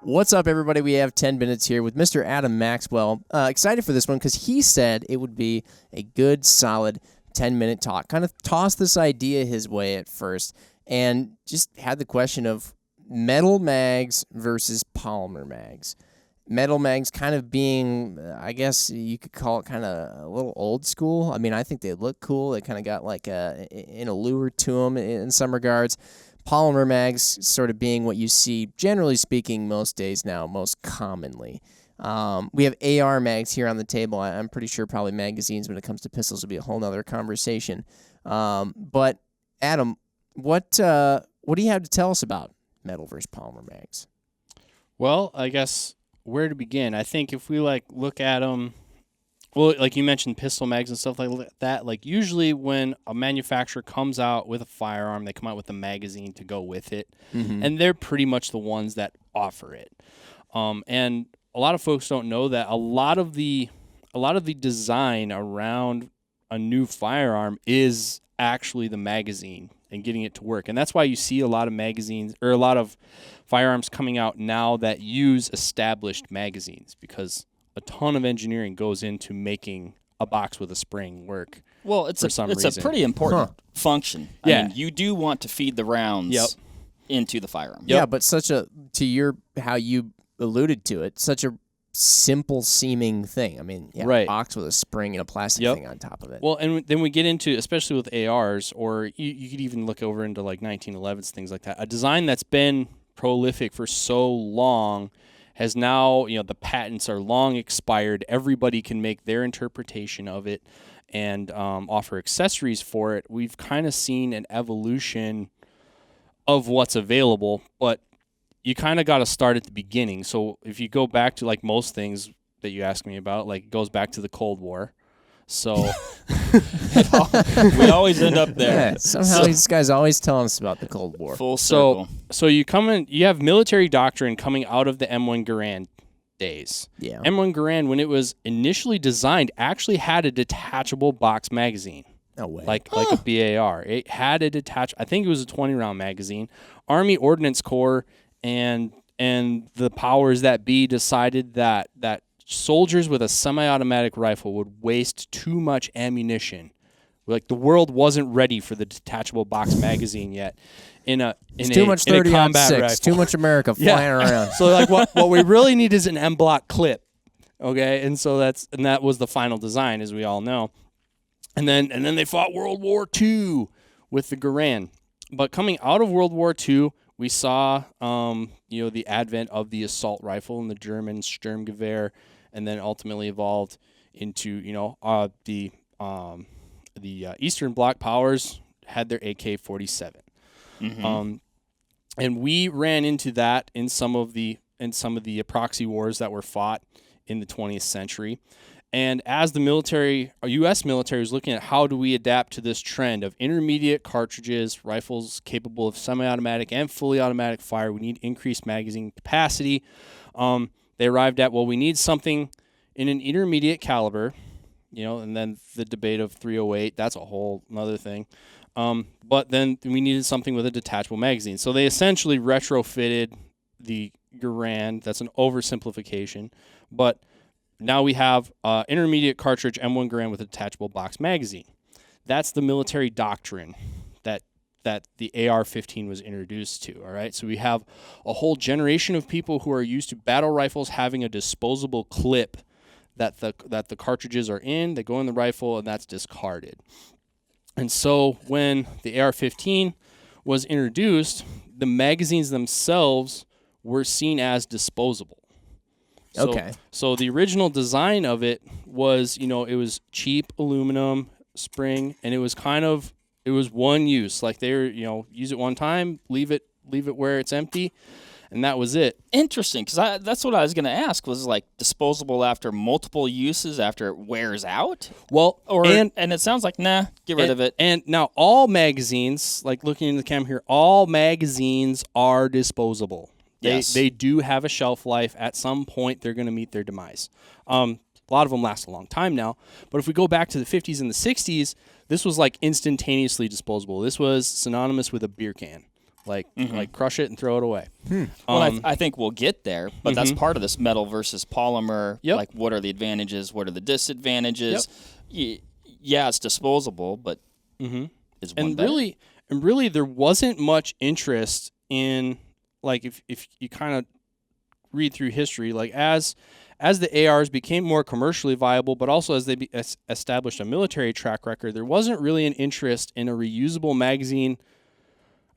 What's up, everybody? We have 10 minutes here with Mr. Adam Maxwell. Excited for this one because he said it would be a good, solid 10-minute talk. Kind of tossed this idea his way at first and just had the question of metal mags versus polymer mags. Metal mags kind of being, I guess you could call it kind of a little old school. I mean, I think they look cool. They kind of got like an allure to them in some regards. Polymer mags sort of being what you see, generally speaking, most days now, most commonly. We have AR mags here on the table. I'm pretty sure probably magazines when it comes to pistols will be a whole nother conversation. But, Adam, what do you have to tell us about metal versus polymer mags? Well, I guess where to begin? I think if we look at them, well, like you mentioned, pistol mags and stuff like that. Like usually when a manufacturer comes out with a firearm, they come out with a magazine to go with it, and they're pretty much the ones that offer it. And a lot of folks don't know that a lot of the design around a new firearm is actually the magazine and getting it to work. And that's why you see a lot of magazines or a lot of firearms coming out now that use established magazines, because a ton of engineering goes into making a box with a spring work. Well, it's a pretty important function. I mean, you do want to feed the rounds into the firearm. Yeah, but how you alluded to it, such a simple seeming thing. I mean, a box with a spring and a plastic thing on top of it. Well, and then we get into, especially with ARs, or you could even look over into like 1911s, things like that. A design that's been prolific for so long has now, the patents are long expired. Everybody can make their interpretation of it and offer accessories for it. We've kind of seen an evolution of what's available, but you kind of got to start at the beginning. So if you go back to like most things that you ask me about, like it goes back to the Cold War. So we always end up there. Yeah, somehow these guys always telling us about the Cold War. Full circle. So you have military doctrine coming out of the M1 Garand days. Yeah. M1 Garand, when it was initially designed, actually had a detachable box magazine. No way. Like a BAR. It had a I think it was a 20-round magazine. Army Ordnance Corps and the powers that be decided that soldiers with a semi-automatic rifle would waste too much ammunition. Like the world wasn't ready for the detachable box magazine yet. Too much 30-06. Too much America flying around. So like what we really need is an M-block clip. Okay, and so that was the final design, as we all know. And then they fought World War II with the Garand. But coming out of World War II, we saw the advent of the assault rifle and the German Sturmgewehr, and then ultimately evolved into the Eastern Bloc powers had their AK-47, and we ran into that in some of the proxy wars that were fought in the 20th century. And as the U.S. military was looking at how do we adapt to this trend of intermediate cartridges, rifles capable of semi-automatic and fully automatic fire, we need increased magazine capacity. They arrived at, we need something in an intermediate caliber, and then the debate of .308, that's a whole other thing. But then we needed something with a detachable magazine. So they essentially retrofitted the Garand. That's an oversimplification. But now we have intermediate cartridge M1 Garand with a detachable box magazine. That's the military doctrine that the AR-15 was introduced to, all right? So we have a whole generation of people who are used to battle rifles having a disposable clip that the cartridges are in, they go in the rifle, and that's discarded. And so when the AR-15 was introduced, the magazines themselves were seen as disposable. So the original design of it was, it was cheap aluminum spring, and it was one use. Like they were, use it one time, leave it where it's empty, and that was it. Interesting, because that's what I was going to ask, was like disposable after multiple uses after it wears out? Well, and it sounds like, get rid of it. And now all magazines, like looking in the camera here, all magazines are disposable. They do have a shelf life. At some point, they're going to meet their demise. A lot of them last a long time now. But if we go back to the 50s and the 60s, this was like instantaneously disposable. This was synonymous with a beer can. like crush it and throw it away. Well, I think we'll get there, but that's part of this metal versus polymer. Yep. Like, what are the advantages? What are the disadvantages? Yep. Yeah, it's disposable, but is one better? Really, there wasn't much interest in, like, if you kind of read through history, like as the ARs became more commercially viable, but also as they established a military track record, there wasn't really an interest in a reusable magazine.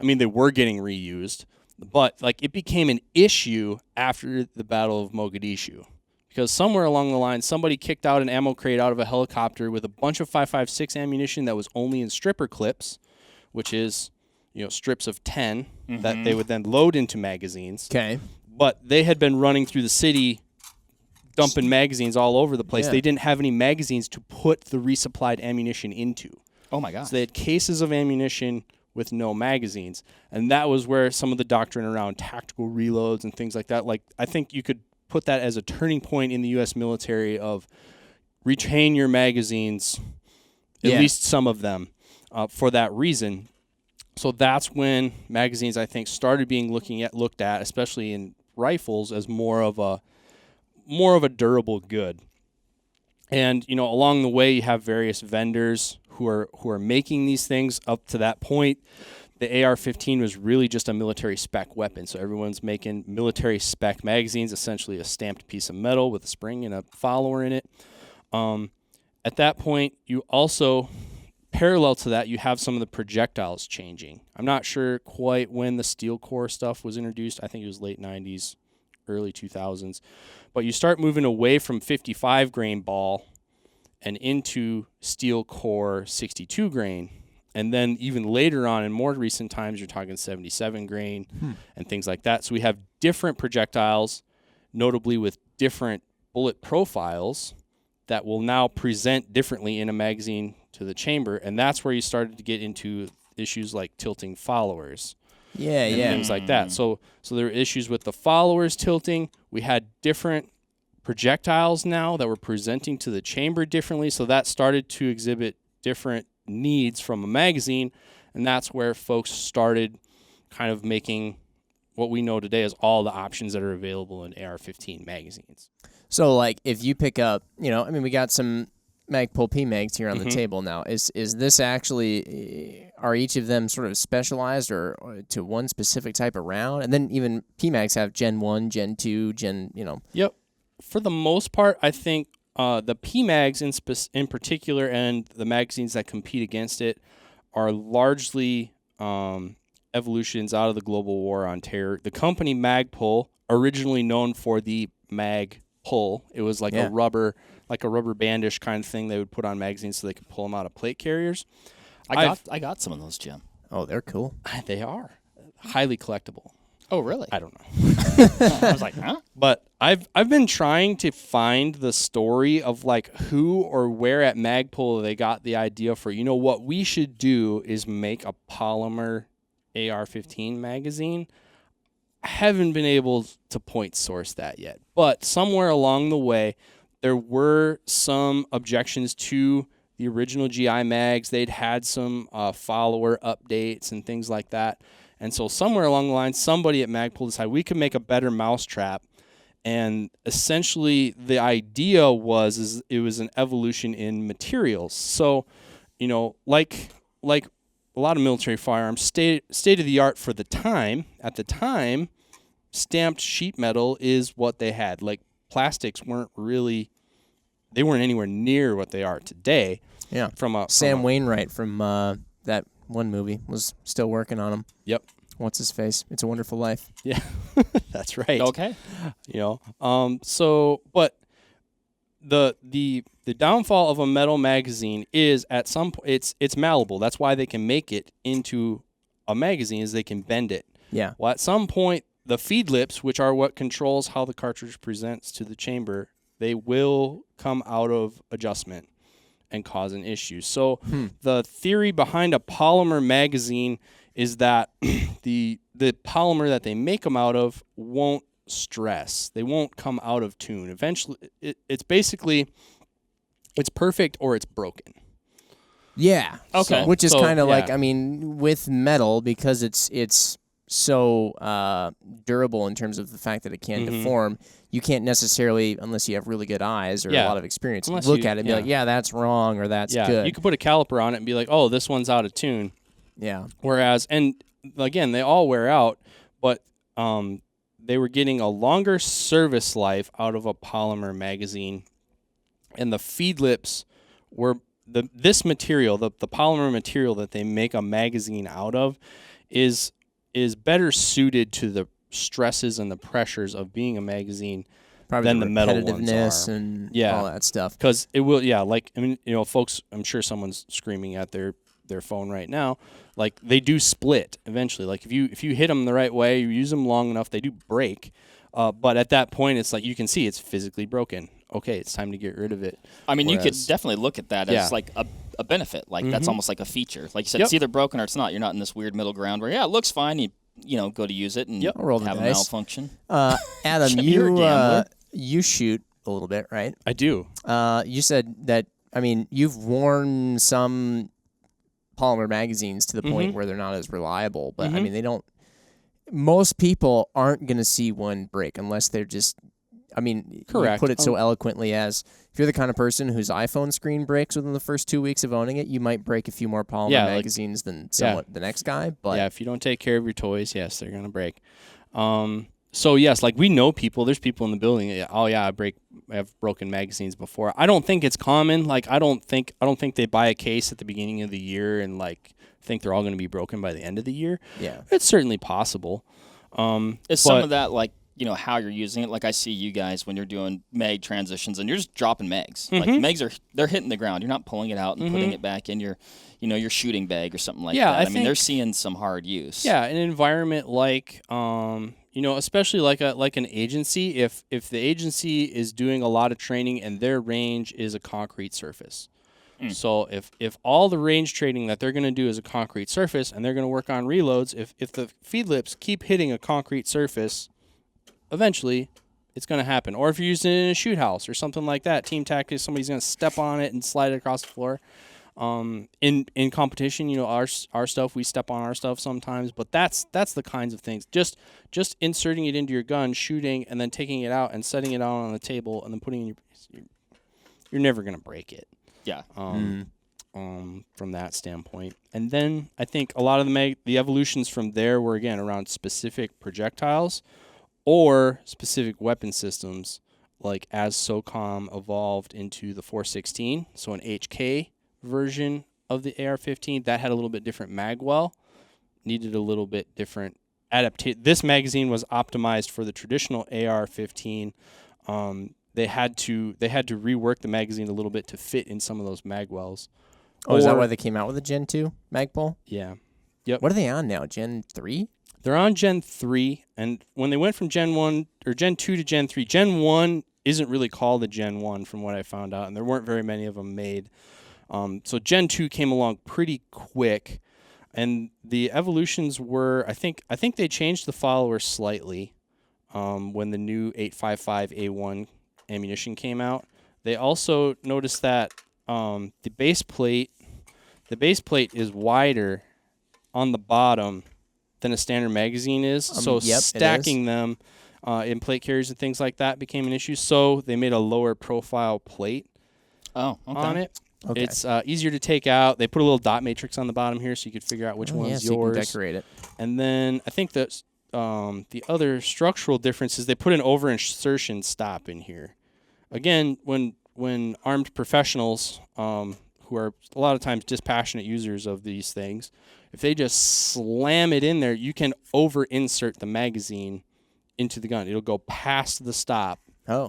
I mean, they were getting reused, but like it became an issue after the Battle of Mogadishu, because somewhere along the line, somebody kicked out an ammo crate out of a helicopter with a bunch of 5.56 ammunition that was only in stripper clips, which is, strips of 10 that they would then load into magazines. Okay. But they had been running through the city dumping magazines all over the place. Yeah. They didn't have any magazines to put the resupplied ammunition into. Oh, my God. So they had cases of ammunition with no magazines. And that was where some of the doctrine around tactical reloads and things like that, like, I think you could put that as a turning point in the U.S. military of retain your magazines, at least some of them, for that reason. So that's when magazines, I think, started being looked at, especially in rifles, as more of a durable good. And along the way, you have various vendors who are making these things. Up to that point, the AR-15 was really just a military spec weapon. So everyone's making military spec magazines, essentially a stamped piece of metal with a spring and a follower in it. At that point, you also, parallel to that, you have some of the projectiles changing. I'm not sure quite when the steel core stuff was introduced. I think it was late 90s, early 2000s. But you start moving away from 55 grain ball and into steel core 62 grain. And then even later on, in more recent times, you're talking 77 grain and things like that. So we have different projectiles, notably with different bullet profiles, that will now present differently in a magazine to the chamber. And that's where you started to get into issues like tilting followers. And things like that. So there were issues with the followers tilting. We had different projectiles now that were presenting to the chamber differently. So that started to exhibit different needs from a magazine. And that's where folks started kind of making what we know today as all the options that are available in AR-15 magazines. So, like, if you pick up, we got some Magpul PMags here on the table now. Is this actually, are each of them sort of specialized or to one specific type of round? And then even PMags have Gen 1, Gen 2, Yep. For the most part, I think the PMags in particular and the magazines that compete against it are largely evolutions out of the global war on terror. The company Magpul, originally known for the Magpul, it was like a rubber bandish kind of thing they would put on magazines so they could pull them out of plate carriers. I got some of those, Jim. Oh, they're cool. They are highly collectible. Oh, really? I don't know. I was like, huh? But I've been trying to find the story of like who or where at Magpul they got the idea for, what we should do is make a polymer AR-15 magazine. I haven't been able to point source that yet. But somewhere along the way, there were some objections to the original GI mags. They'd had some follower updates and things like that. And so somewhere along the line, somebody at Magpul decided we could make a better mousetrap. And essentially the idea was it was an evolution in materials. So, like a lot of military firearms, state of the art for the time. At the time, stamped sheet metal is what they had. Like, plastics weren't anywhere near what they are today. Yeah. Sam Wainwright from that one movie was still working on them. Yep. What's his face? It's a Wonderful Life. Yeah, that's right. Okay. But the downfall of a metal magazine is at some point it's malleable. That's why they can make it into a magazine, is they can bend it. Yeah. Well, at some point, the feed lips, which are what controls how the cartridge presents to the chamber, they will come out of adjustment and cause an issue. So the theory behind a polymer magazine is that the polymer that they make them out of won't stress. They won't come out of tune. Eventually, it's basically, it's perfect or it's broken. Yeah. Okay. Which is kind of like, with metal, because it's so durable in terms of the fact that it can deform, you can't necessarily, unless you have really good eyes or a lot of experience, look at it and be like, yeah, that's wrong or that's good. You could put a caliper on it and be like, oh, this one's out of tune. Yeah. Whereas, and again, they all wear out, but they were getting a longer service life out of a polymer magazine, and the feed lips were this material, the polymer material that they make a magazine out of, is better suited to the stresses and the pressures of being a magazine than the metal ones are. And all that stuff. Because it will, folks, I'm sure someone's screaming at their phone right now. Like, they do split eventually. Like, if you hit them the right way, you use them long enough, they do break. But at that point, it's like you can see it's physically broken. Okay, it's time to get rid of it. I mean, you could definitely look at that as like a benefit. Like, that's almost like a feature. Like you said, it's either broken or it's not. You're not in this weird middle ground where, it looks fine. You go to use it and have a malfunction. Adam, you shoot a little bit, right? I do. You said that, you've worn some polymer magazines to the point where they're not as reliable. But, they don't... Most people aren't going to see one break unless they're just... correct. You put it so eloquently as, if you're the kind of person whose iPhone screen breaks within the first 2 weeks of owning it, you might break a few more polymer magazines than the next guy. But if you don't take care of your toys, yes, they're going to break. So yes, like, we know people. There's people in the building. Oh yeah, I have broken magazines before. I don't think it's common. Like, I don't think they buy a case at the beginning of the year and think they're all going to be broken by the end of the year. Yeah, it's certainly possible. Is some of that how you're using it? Like, I see you guys when you're doing mag transitions and you're just dropping mags. Like, mags they're hitting the ground. You're not pulling it out and putting it back in your your shooting bag or something like that. I mean, they're seeing some hard use. Yeah, an environment like especially like an agency, if the agency is doing a lot of training and their range is a concrete surface. So if all the range training that they're going to do is a concrete surface and they're going to work on reloads, if the feed lips keep hitting a concrete surface, eventually it's going to happen. Or if you're using it in a shoot house or something like that, team tactics, somebody's going to step on it and slide it across the floor. In competition, our stuff, we step on our stuff sometimes, but that's the kinds of things. Just inserting it into your gun, shooting, and then taking it out and setting it out on the table and then putting it in you're never going to break it. Yeah. From that standpoint. And then I think a lot of the evolutions from there were, again, around specific projectiles or specific weapon systems, like as SOCOM evolved into the 416, so an HK version of the AR-15, that had a little bit different magwell, needed a little bit different adaptation. This magazine was optimized for the traditional AR-15. They had to rework the magazine a little bit to fit in some of those magwells. Oh, is that why they came out with a Gen 2 Magpul? Yeah. Yep. What are they on now? Gen 3? They're on Gen 3, and when they went from Gen 1 or Gen 2 to Gen 3, Gen 1 isn't really called a Gen 1 from what I found out, and there weren't very many of them made. So Gen 2 came along pretty quick, and the evolutions were, I think they changed the follower slightly when the new 855A1 ammunition came out. They also noticed that the base plate is wider on the bottom than a standard magazine is. So stacking them in plate carriers and things like that became an issue. So they made a lower profile plate on it. Okay. It's easier to take out. They put a little dot matrix on the bottom here so you could figure out which one's yours. So you can decorate it. And then I think that the other structural difference is they put an over-insertion stop in here. Again, when armed professionals, who are a lot of times dispassionate users of these things, if they just slam it in there, you can over-insert the magazine into the gun. It'll go past the stop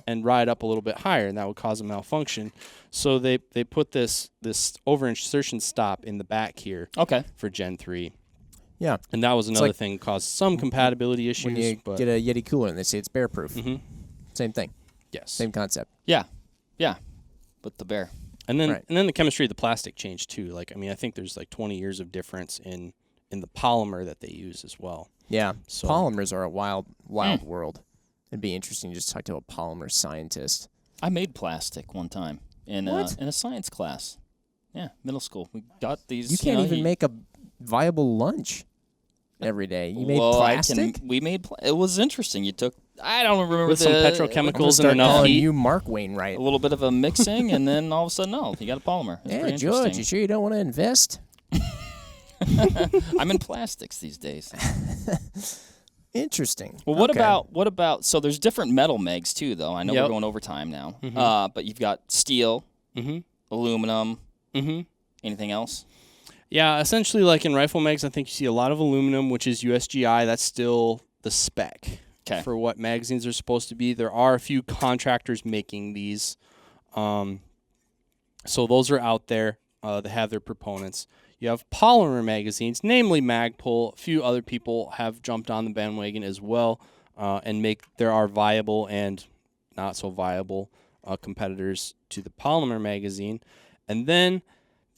and ride up a little bit higher, and that would cause a malfunction. So they put this over-insertion stop in the back here for Gen 3. Yeah. And that was another thing caused some compatibility issues. When you get a Yeti cooler and they say it's bear-proof. Mm-hmm. Same thing. Yes. Same concept. Yeah. Yeah. With the bear. And then the chemistry of the plastic changed too. Like, I mean, I think there's 20 years of difference in the polymer that they use as well. Yeah. So polymers are a wild world. It'd be interesting to just talk to a polymer scientist. I made plastic one time in a science class. Yeah, middle school. We got these. You can't even make a viable lunch. every day. You made plastic? We made it was interesting. You took, I don't remember With some petrochemicals and enough heat. You Mark Wainwright. a little bit of a mixing, and then all of a sudden, no, you got a polymer. It's pretty George, interesting. you sure you don't want to invest? I'm in plastics these days. Interesting. Well, what about? So there's different metal megs too, though. I know we're going over time now, but you've got steel, aluminum. Anything else? Yeah, essentially, like in rifle mags, I think you see a lot of aluminum, which is USGI. That's still the spec for what magazines are supposed to be. There are a few contractors making these, so those are out there. They have their proponents. You have polymer magazines, namely Magpul. A few other people have jumped on the bandwagon as well, and there are viable and not so viable competitors to the polymer magazine. And then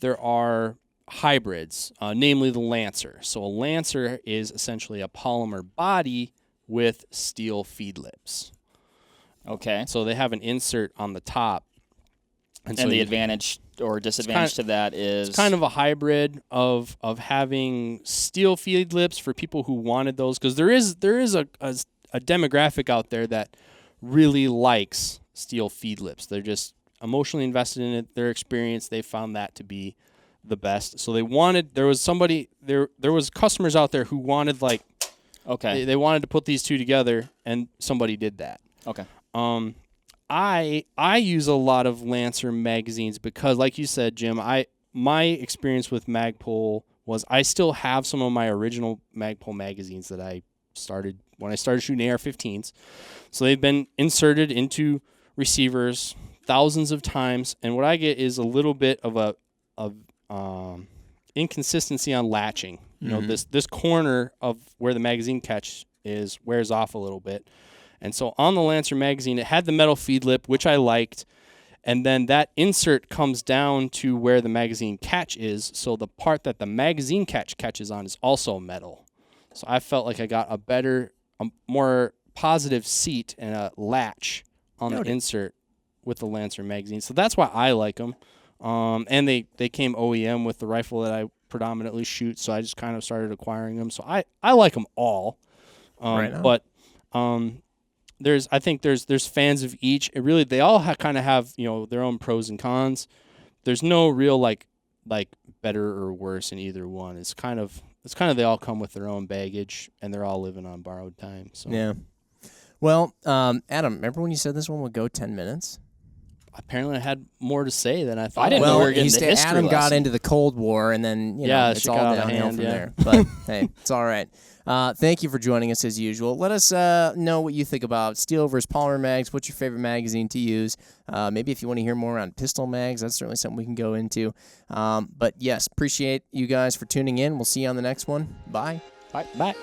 there are hybrids, namely the Lancer. So a Lancer is essentially a polymer body with steel feed lips. Okay. So they have an insert on the top. And so the advantage or disadvantage to that is? It's kind of a hybrid of having steel feed lips for people who wanted those, because there is a demographic out there that really likes steel feed lips. They're just emotionally invested in it. Their experience, they found that to be the best. So there was customers out there who wanted they wanted to put these two together, and somebody did that. Okay. I use a lot of Lancer magazines because, like you said, Jim, my experience with Magpul was I still have some of my original Magpul magazines that I started when I started shooting AR-15s. So they've been inserted into receivers thousands of times, and what I get is a little bit of inconsistency on latching. You know, this corner of where the magazine catch wears off a little bit. And so on the Lancer magazine, it had the metal feed lip, which I liked, and then that insert comes down to where the magazine catch is, so the part that the magazine catches on is also metal. So I felt like I got a more positive seat and a latch on the insert with the Lancer magazine. So that's why I like them. And they came OEM with the rifle that I predominantly shoot, so I just kind of started acquiring them. So I like them all. But I think there's fans of each. They all kind of have their own pros and cons. There's no real like better or worse in either one. It's kind of they all come with their own baggage, and they're all living on borrowed time. So yeah. Well, Adam, remember when you said this one would go 10 minutes? Apparently, I had more to say than I thought. I didn't know we were getting the history Adam got lesson. into the Cold War, and then it's all downhill from there. But hey, it's all right. Thank you for joining us as usual. Let us know what you think about steel versus polymer mags. What's your favorite magazine to use? Maybe if you want to hear more on pistol mags, that's certainly something we can go into. But yes, appreciate you guys for tuning in. We'll see you on the next one. Bye. Bye.